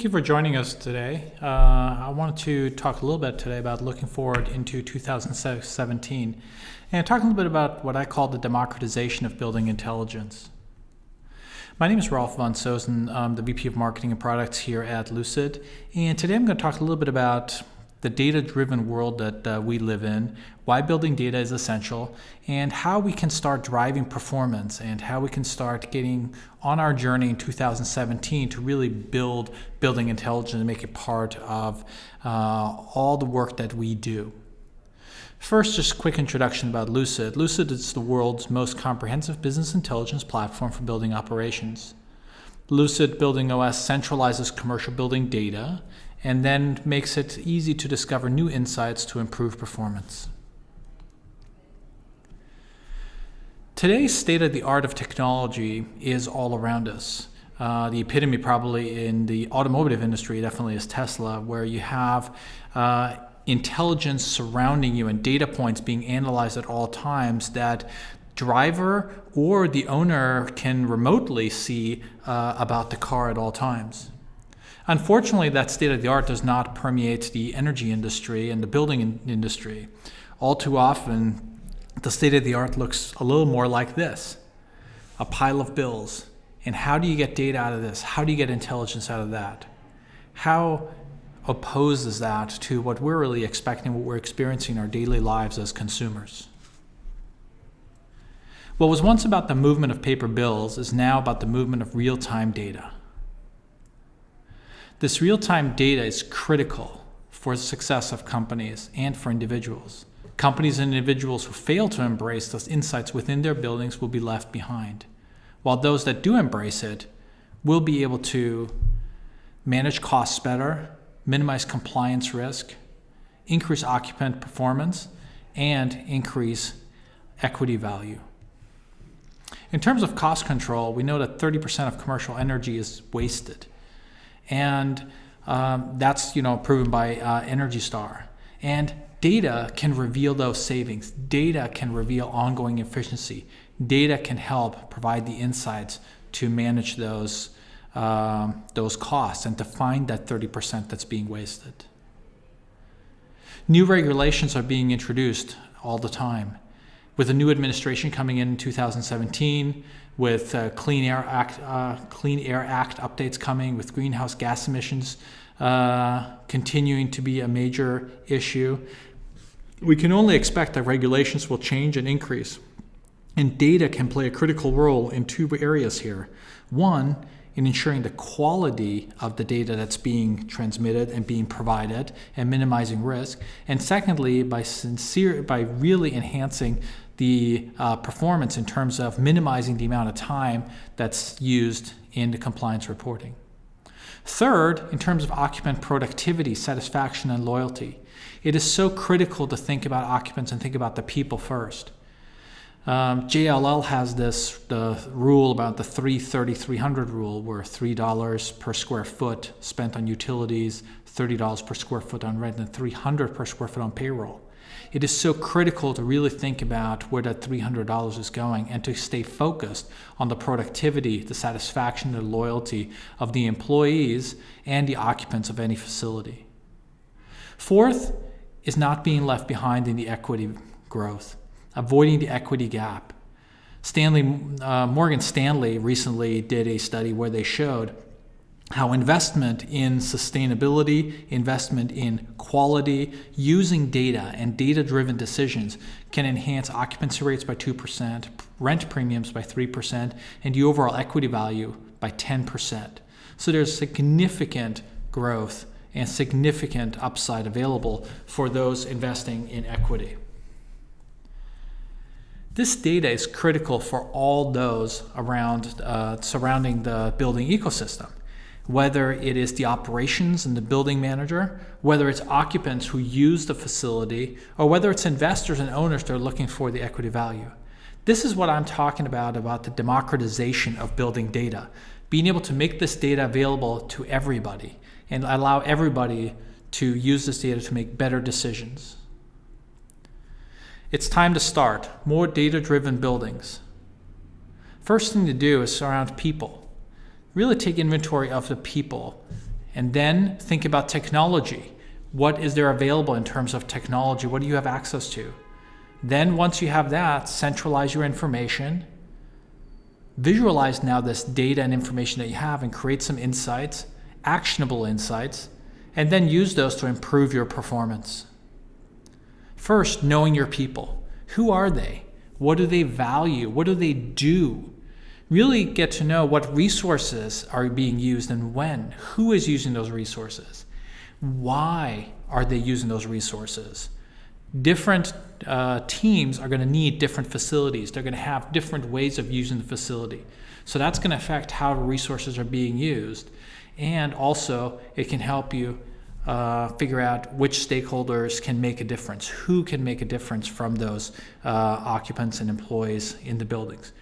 Thank you for joining us today. I wanted to talk a little bit today about looking forward into 2017 and talk a little bit about what I call the democratization of building intelligence. My name is Rolf von Sosen. I'm the VP of Marketing and Products here at Lucid, and today I'm going to talk a little bit about the data-driven world that we live in, why building data is essential, and how we can start driving performance and how we can start getting on our journey in 2017 to really building intelligence and make it part of all the work that we do. First, just a quick introduction about Lucid. Lucid is the world's most comprehensive business intelligence platform for building operations. Lucid Building OS centralizes commercial building data and then makes it easy to discover new insights to improve performance. Today's state of the art of technology is all around us. The epitome probably in the automotive industry definitely is Tesla, where you have intelligence surrounding you and data points being analyzed at all times that driver or the owner can remotely see about the car at all times. Unfortunately, that state of the art does not permeate the energy industry and the building industry. All too often, the state of the art looks a little more like this: a pile of bills. And how do you get data out of this? How do you get intelligence out of that? How opposed is that to what we're really expecting, what we're experiencing in our daily lives as consumers? What was once about the movement of paper bills is now about the movement of real-time data. This real-time data is critical for the success of companies and for individuals. Companies and individuals who fail to embrace those insights within their buildings will be left behind, while those that do embrace it will be able to manage costs better, minimize compliance risk, increase occupant performance, and increase equity value. In terms of cost control, we know that 30% of commercial energy is wasted. And that's proven by Energy Star. And data can reveal those savings. Data can reveal ongoing efficiency. Data can help provide the insights to manage those costs and to find that 30% that's being wasted. New regulations are being introduced all the time. With a new administration coming in 2017, with Clean Air Act updates coming, with greenhouse gas emissions continuing to be a major issue, we can only expect that regulations will change and increase. And data can play a critical role in two areas here. One, in ensuring the quality of the data that's being transmitted and being provided and minimizing risk. And secondly, by really enhancing the performance in terms of minimizing the amount of time that's used in the compliance reporting. Third, in terms of occupant productivity, satisfaction, and loyalty, it is so critical to think about occupants and think about the people first. JLL has the rule about the 330-300 rule, where $3 per square foot spent on utilities, $30 per square foot on rent, and $300 per square foot on payroll. It is so critical to really think about where that $300 is going and to stay focused on the productivity, the satisfaction, the loyalty of the employees and the occupants of any facility. Fourth is not being left behind in the equity growth, avoiding the equity gap. Morgan Stanley recently did a study where they showed how investment in sustainability, investment in quality, using data and data-driven decisions can enhance occupancy rates by 2%, rent premiums by 3%, and the overall equity value by 10%. So there's significant growth and significant upside available for those investing in equity. This data is critical for all those surrounding the building ecosystem, whether it is the operations and the building manager, whether it's occupants who use the facility, or whether it's investors and owners that are looking for the equity value. This is what I'm talking about the democratization of building data, being able to make this data available to everybody and allow everybody to use this data to make better decisions. It's time to start more data-driven buildings. First thing to do is surround people. Really take inventory of the people And then think about technology. What is there available in terms of technology? What do you have access to? Then once you have that, centralize your information. Visualize now this data and information that you have and create some insights, actionable insights, and then use those to improve your performance. First, knowing your people. Who are they? What do they value? What do they do? Really get to know what resources are being used and when. Who is using those resources? Why are they using those resources? Different teams are going to need different facilities. They're going to have different ways of using the facility. So that's going to affect how resources are being used. And also, it can help you figure out which stakeholders can make a difference, who can make a difference from those occupants and employees in the buildings.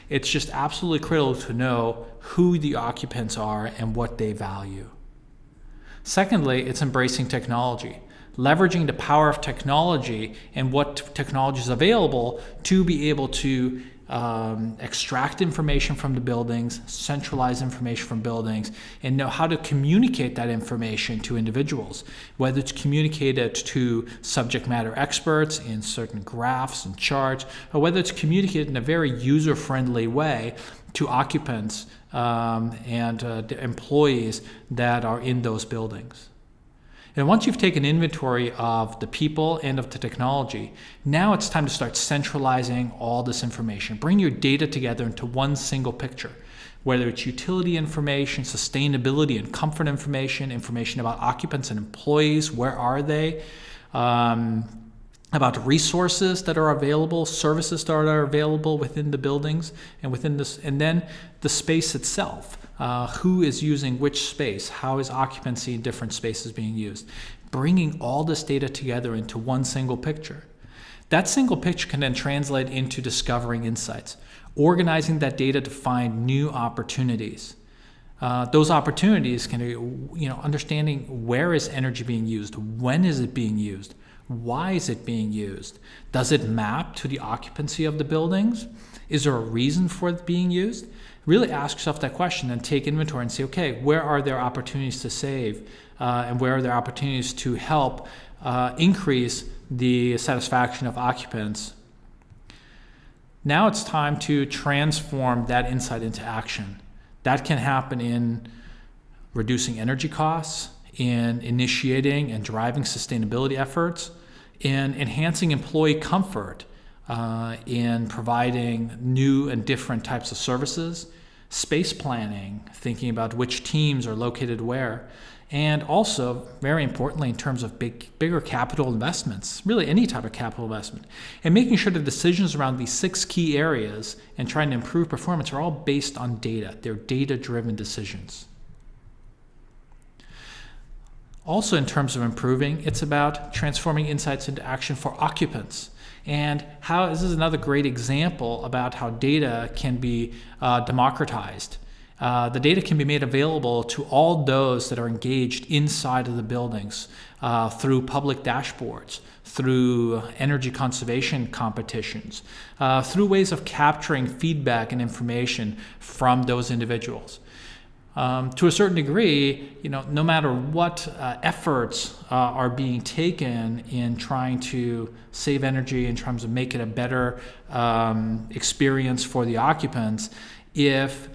It's just absolutely critical to know who the occupants are and what they value. Secondly, it's embracing technology, leveraging the power of technology and what technology is available to be able to extract information from the buildings, centralize information from buildings, and know how to communicate that information to individuals, whether it's communicated to subject matter experts in certain graphs and charts, or whether it's communicated in a very user-friendly way to occupants and the employees that are in those buildings. And once you've taken inventory of the people and of the technology, now it's time to start centralizing all this information. Bring your data together into one single picture, whether it's utility information, sustainability and comfort information, information about occupants and employees, where are they, about resources that are available, services that are available within the buildings and within this, and then the space itself. Who is using which space? How is occupancy in different spaces being used? Bringing all this data together into one single picture. That single picture can then translate into discovering insights, organizing that data to find new opportunities. Those opportunities can be, understanding where is energy being used, when is it being used, why is it being used? Does it map to the occupancy of the buildings? Is there a reason for it being used? Really ask yourself that question and take inventory and say, okay, where are there opportunities to save and where are there opportunities to help increase the satisfaction of occupants? Now it's time to transform that insight into action. That can happen in reducing energy costs, in initiating and driving sustainability efforts, in enhancing employee comfort, in providing new and different types of services, space planning, thinking about which teams are located where, and also, very importantly, in terms of bigger capital investments, really any type of capital investment, and making sure the decisions around these 6 key areas and trying to improve performance are all based on data. They're data-driven decisions. Also, in terms of improving, it's about transforming insights into action for occupants. And how this is another great example about how data can be democratized. The data can be made available to all those that are engaged inside of the buildings through public dashboards, through energy conservation competitions, through ways of capturing feedback and information from those individuals. To a certain degree, no matter what efforts are being taken in trying to save energy in terms of make it a better experience for the occupants, if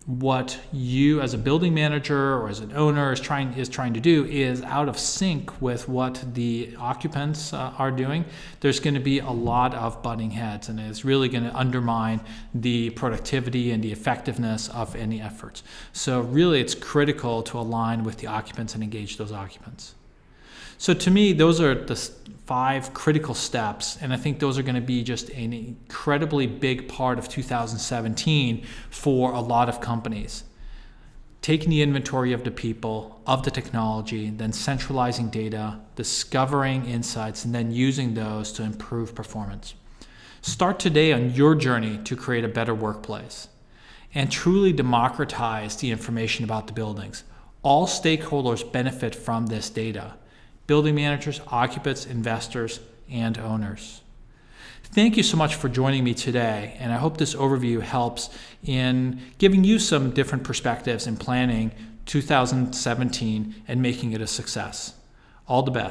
what you as a building manager or as an owner is trying to do is out of sync with what the occupants are doing, there's going to be a lot of butting heads, and it's really going to undermine the productivity and the effectiveness of any efforts. So really it's critical to align with the occupants and engage those occupants. So to me, those are the 5 critical steps, and I think those are going to be just an incredibly big part of 2017 for a lot of companies. Taking the inventory of the people, of the technology, then centralizing data, discovering insights, and then using those to improve performance. Start today on your journey to create a better workplace and truly democratize the information about the buildings. All stakeholders benefit from this data. Building managers, occupants, investors, and owners. Thank you so much for joining me today, and I hope this overview helps in giving you some different perspectives in planning 2017 and making it a success. All the best.